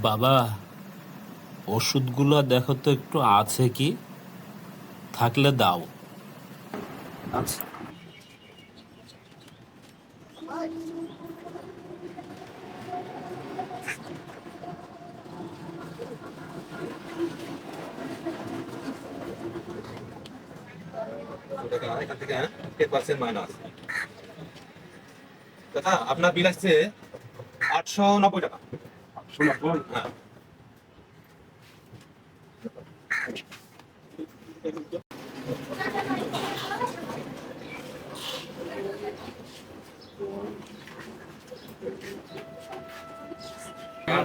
বাবা, ওষুধগুলো দেখো তো একটু আছে কি, থাকলে দাও। আচ্ছা, এখান থেকে 10% মাইনাস। দাদা আপনার বিল আসছে 890 টাকা। হ্যাঁ,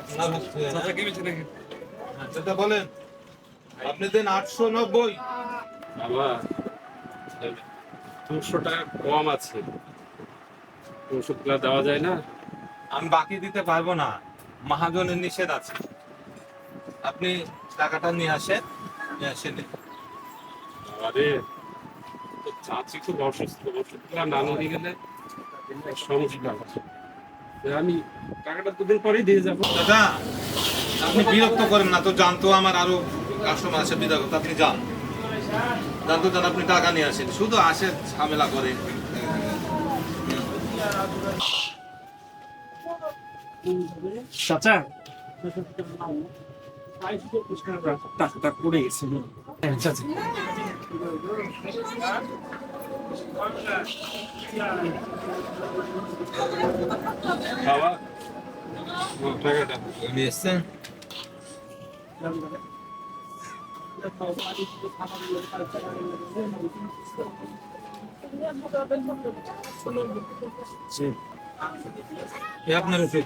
আপনার হচ্ছে দাদা বলেন, আপনি দেন 890। বাবা, 200 টাকা কম আছে, ওষুধগুলো দেওয়া যায় না? আমি বাকি দিতে পারবো না, মহাজনের নিষেধ আছে। আপনি টাকাটা নিয়ে আসেন, নিয়ে আসেন। আরে, তো চাচি খুব অসুস্থ, ওষুধগুলো না নিয়ে গেলে সমস্যা আছে। আমি টাকাটা দুদিন পরেই দিয়ে যাবো। দাদা আপনি বিরক্ত করেন না তো, জানতো আমার আরো কাস্টমার আছে বিরক্ত, আপনি যান জানতো যান, আপনি টাকা নিয়ে আসেন, শুধু আসে ঝামেলা করে। চাচা টাকটা পড়ে গেছে। চাচা বাবা, টাকাটা নিয়ে এসছেন? এ আপনার ওষুধ।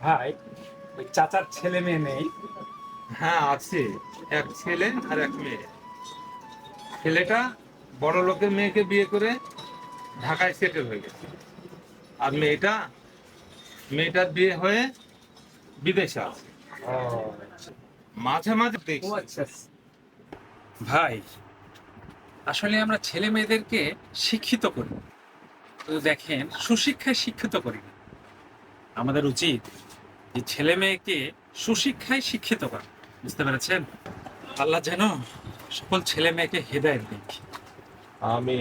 ভাই, ওই চাচার ছেলে মেয়ে নেই? হ্যাঁ আছে, এক ছেলে আর এক মেয়ে। ছেলেটা বড় লোকের মেয়েকে বিয়ে করে ঢাকায় সেটেল হয়ে গেছে, আর মেয়েটার বিয়ে হয়ে বিদেশে আছে। মাঝে মাঝে দেখি। আচ্ছা ভাই, আসলে আমরা ছেলে মেয়েদেরকে শিক্ষিত করি, তো দেখেন সুশিক্ষায় শিক্ষিত করি না। আমাদের উচিত যে ছেলে মেয়েকে সুশিক্ষায় শিক্ষিত করা। বুঝতে পেরেছেন? আল্লাহ যেন সকল ছেলে মেয়েকে হেদায়েত দেয়। আমি